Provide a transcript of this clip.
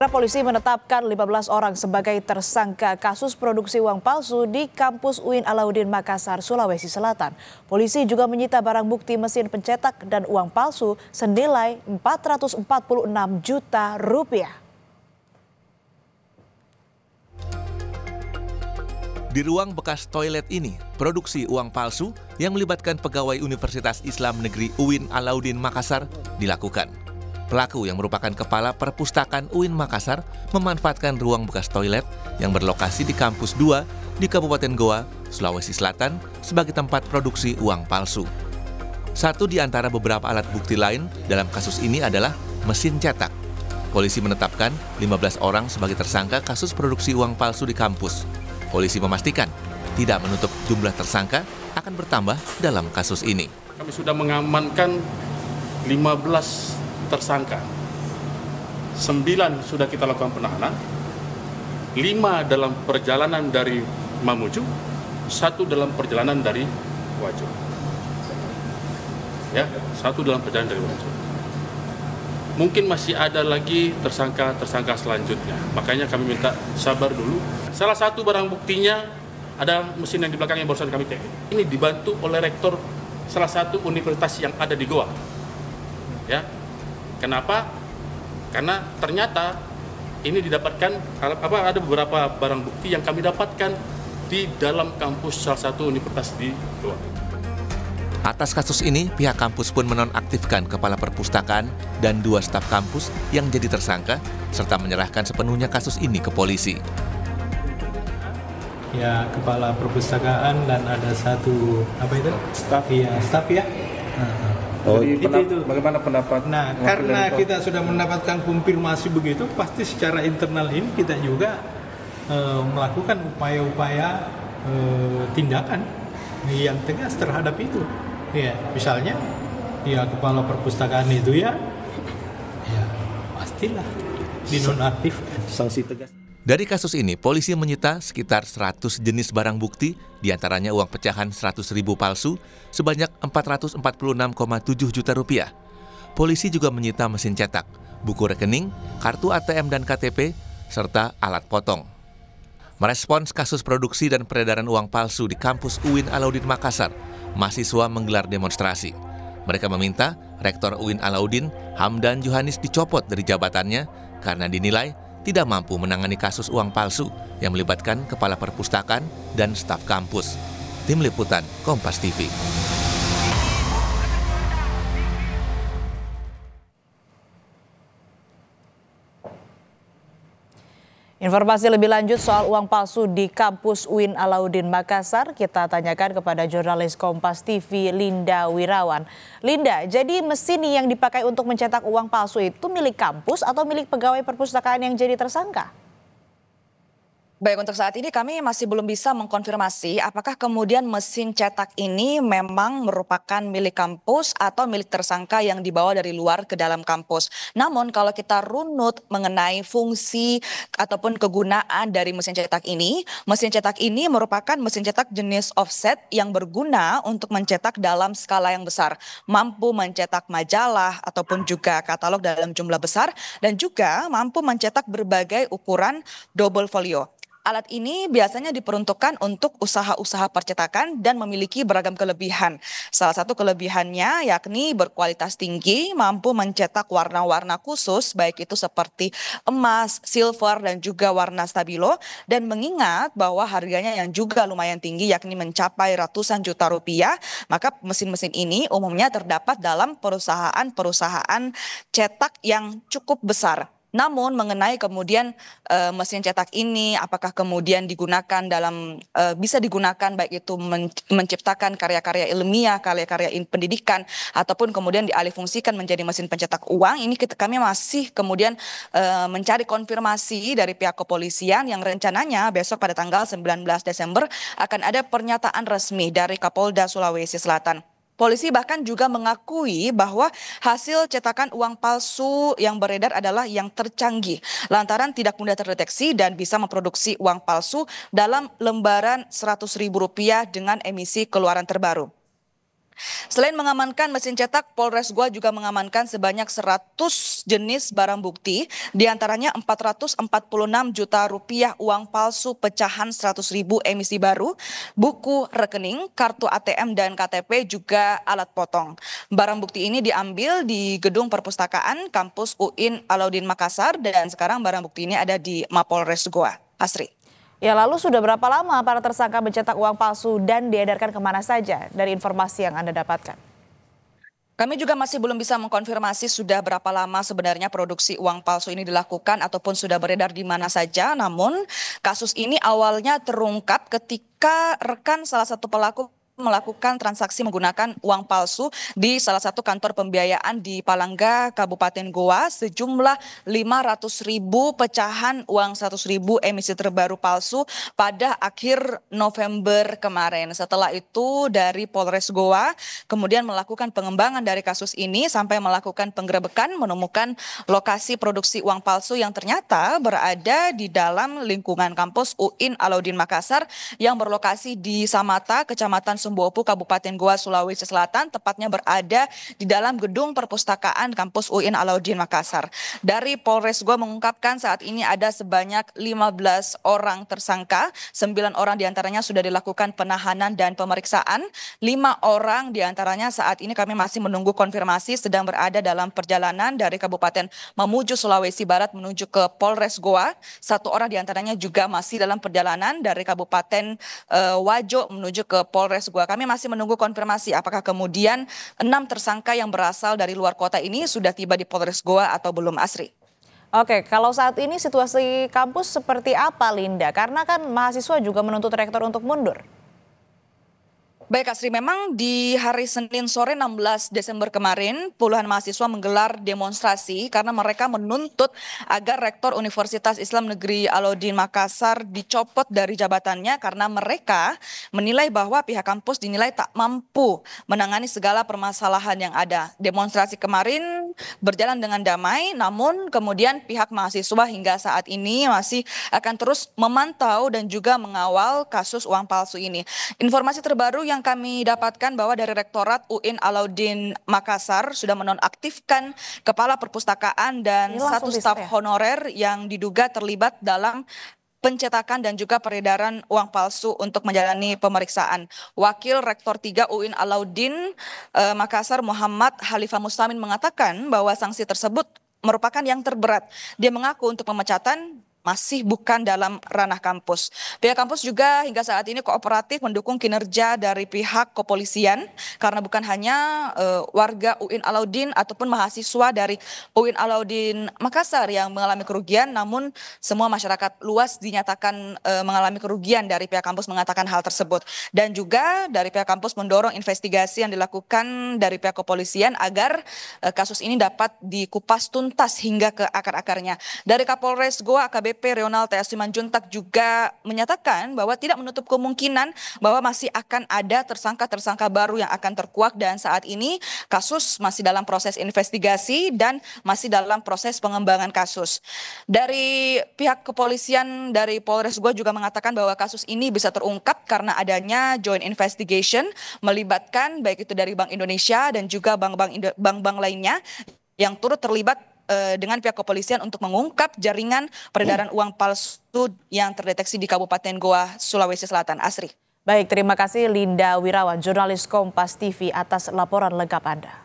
Polisi menetapkan 15 orang sebagai tersangka kasus produksi uang palsu di kampus UIN Alauddin Makassar, Sulawesi Selatan. Polisi juga menyita barang bukti mesin pencetak dan uang palsu senilai 446 juta rupiah. Di ruang bekas toilet ini, produksi uang palsu yang melibatkan pegawai Universitas Islam Negeri UIN Alauddin Makassar dilakukan. Pelaku yang merupakan kepala perpustakaan UIN Makassar memanfaatkan ruang bekas toilet yang berlokasi di kampus 2 di Kabupaten Goa, Sulawesi Selatan sebagai tempat produksi uang palsu. Satu di antara beberapa alat bukti lain dalam kasus ini adalah mesin cetak. Polisi menetapkan 15 orang sebagai tersangka kasus produksi uang palsu di kampus. Polisi memastikan tidak menutup jumlah tersangka akan bertambah dalam kasus ini. Kami sudah mengamankan 15 tersangka. 9 sudah kita lakukan penahanan. 5 dalam perjalanan dari Mamuju, 1 dalam perjalanan dari Wajo. Ya, 1 dalam perjalanan dari Wajo. Mungkin masih ada lagi tersangka selanjutnya. Makanya kami minta sabar dulu. Salah satu barang buktinya ada mesin yang di belakang yang barusan kami cek. Ini dibantu oleh rektor salah satu universitas yang ada di Goa. Ya. Kenapa? Karena ternyata ini didapatkan ada beberapa barang bukti yang kami dapatkan di dalam kampus salah satu universitas di Goa. Atas kasus ini, pihak kampus pun menonaktifkan kepala perpustakaan dan 2 staf kampus yang jadi tersangka, serta menyerahkan sepenuhnya kasus ini ke polisi. Ya, kepala perpustakaan dan ada 1 staf ya. Oh, itu. Bagaimana pendapat? Nah, karena kita sudah mendapatkan konfirmasi begitu, pasti secara internal ini kita juga melakukan upaya-upaya tindakan yang tegas terhadap itu. Ya, misalnya, ya kepala perpustakaan itu ya pastilah dinonaktifkan. Sanksi tegas. Dari kasus ini, polisi menyita sekitar 100 jenis barang bukti, diantaranya uang pecahan 100.000 palsu, sebanyak 446,7 juta rupiah. Polisi juga menyita mesin cetak, buku rekening, kartu ATM dan KTP, serta alat potong. Merespons kasus produksi dan peredaran uang palsu di kampus UIN Alauddin Makassar, mahasiswa menggelar demonstrasi. Mereka meminta Rektor UIN Alauddin, Hamdan Johanis, dicopot dari jabatannya karena dinilai tidak mampu menangani kasus uang palsu yang melibatkan kepala perpustakaan dan staf kampus. Tim Liputan Kompas TV. Informasi lebih lanjut soal uang palsu di kampus UIN Alauddin Makassar kita tanyakan kepada jurnalis Kompas TV Linda Wirawan. Linda, jadi mesin yang dipakai untuk mencetak uang palsu itu milik kampus atau milik pegawai perpustakaan yang jadi tersangka? Baik, untuk saat ini kami masih belum bisa mengkonfirmasi apakah kemudian mesin cetak ini memang merupakan milik kampus atau milik tersangka yang dibawa dari luar ke dalam kampus. Namun kalau kita runut mengenai fungsi ataupun kegunaan dari mesin cetak ini merupakan mesin cetak jenis offset yang berguna untuk mencetak dalam skala yang besar. Mampu mencetak majalah ataupun juga katalog dalam jumlah besar dan juga mampu mencetak berbagai ukuran double folio. Alat ini biasanya diperuntukkan untuk usaha-usaha percetakan dan memiliki beragam kelebihan. Salah satu kelebihannya yakni berkualitas tinggi, mampu mencetak warna-warna khusus, baik itu seperti emas, silver, dan juga warna stabilo. Dan mengingat bahwa harganya yang juga lumayan tinggi, yakni mencapai ratusan juta rupiah, maka mesin-mesin ini umumnya terdapat dalam perusahaan-perusahaan cetak yang cukup besar. Namun mengenai kemudian mesin cetak ini apakah kemudian digunakan bisa digunakan baik itu menciptakan karya-karya ilmiah, karya-karya pendidikan ataupun kemudian dialihfungsikan menjadi mesin pencetak uang, ini kami masih kemudian mencari konfirmasi dari pihak kepolisian yang rencananya besok pada tanggal 19 Desember akan ada pernyataan resmi dari Kapolda Sulawesi Selatan. Polisi bahkan juga mengakui bahwa hasil cetakan uang palsu yang beredar adalah yang tercanggih lantaran tidak mudah terdeteksi dan bisa memproduksi uang palsu dalam lembaran Rp100.000 dengan emisi keluaran terbaru. Selain mengamankan mesin cetak, Polres Goa juga mengamankan sebanyak 100 jenis barang bukti, diantaranya 446 juta rupiah uang palsu pecahan 100.000 emisi baru, buku rekening, kartu ATM dan KTP, juga alat potong. Barang bukti ini diambil di gedung perpustakaan kampus UIN Alauddin Makassar dan sekarang barang bukti ini ada di Mapolres Goa. Asri. Ya, lalu sudah berapa lama para tersangka mencetak uang palsu dan diedarkan kemana saja dari informasi yang Anda dapatkan? Kami juga masih belum bisa mengkonfirmasi sudah berapa lama sebenarnya produksi uang palsu ini dilakukan ataupun sudah beredar di mana saja. Namun kasus ini awalnya terungkap ketika rekan salah satu pelaku melakukan transaksi menggunakan uang palsu di salah satu kantor pembiayaan di Palangga, Kabupaten Goa, sejumlah 500.000 pecahan uang 100.000 emisi terbaru palsu pada akhir November kemarin. Setelah itu dari Polres Goa kemudian melakukan pengembangan dari kasus ini sampai melakukan penggerebekan, menemukan lokasi produksi uang palsu yang ternyata berada di dalam lingkungan kampus UIN Alauddin Makassar yang berlokasi di Samata, Kecamatan Sumbopu, Kabupaten Goa, Sulawesi Selatan, tepatnya berada di dalam gedung perpustakaan kampus UIN Alauddin Makassar. Dari Polres Goa mengungkapkan saat ini ada sebanyak 15 orang tersangka, 9 orang diantaranya sudah dilakukan penahanan dan pemeriksaan, 5 orang diantaranya saat ini kami masih menunggu konfirmasi sedang berada dalam perjalanan dari Kabupaten Mamuju, Sulawesi Barat menuju ke Polres Goa. 1 orang diantaranya juga masih dalam perjalanan dari Kabupaten Wajo menuju ke Polres Goa. Kami masih menunggu konfirmasi apakah kemudian 6 tersangka yang berasal dari luar kota ini sudah tiba di Polres Goa atau belum, Asri. Oke, kalau saat ini situasi kampus seperti apa, Linda? Karena kan mahasiswa juga menuntut rektor untuk mundur. Baik Asri, memang di hari Senin sore 16 Desember kemarin puluhan mahasiswa menggelar demonstrasi karena mereka menuntut agar Rektor Universitas Islam Negeri Alauddin Makassar dicopot dari jabatannya karena mereka menilai bahwa pihak kampus dinilai tak mampu menangani segala permasalahan yang ada. Demonstrasi kemarin berjalan dengan damai, namun kemudian pihak mahasiswa hingga saat ini masih akan terus memantau dan juga mengawal kasus uang palsu ini. Informasi terbaru yang kami dapatkan bahwa dari Rektorat UIN Alauddin Makassar sudah menonaktifkan Kepala Perpustakaan dan 1 staf honorer yang diduga terlibat dalam pencetakan dan juga peredaran uang palsu untuk menjalani pemeriksaan. Wakil Rektor 3 UIN Alauddin Makassar Muhammad Khalifah Mustamin mengatakan bahwa sanksi tersebut merupakan yang terberat. Dia mengaku untuk pemecatan masih bukan dalam ranah kampus. Pihak kampus juga hingga saat ini kooperatif mendukung kinerja dari pihak kepolisian karena bukan hanya warga UIN Alauddin ataupun mahasiswa dari UIN Alauddin Makassar yang mengalami kerugian, namun semua masyarakat luas dinyatakan mengalami kerugian. Dari pihak kampus mengatakan hal tersebut. Dan juga dari pihak kampus mendorong investigasi yang dilakukan dari pihak kepolisian agar kasus ini dapat dikupas tuntas hingga ke akar-akarnya. Dari Kapolres Goa AKBP Ronald T. Simanjuntak juga menyatakan bahwa tidak menutup kemungkinan bahwa masih akan ada tersangka-tersangka baru yang akan terkuak dan saat ini kasus masih dalam proses investigasi dan masih dalam proses pengembangan kasus. Dari pihak kepolisian dari Polres Goa juga mengatakan bahwa kasus ini bisa terungkap karena adanya joint investigation melibatkan baik itu dari Bank Indonesia dan juga bank-bank lainnya yang turut terlibat dengan pihak kepolisian untuk mengungkap jaringan peredaran uang palsu yang terdeteksi di Kabupaten Goa, Sulawesi Selatan. Asri. Baik, terima kasih Linda Wirawan, jurnalis Kompas TV atas laporan lengkap Anda.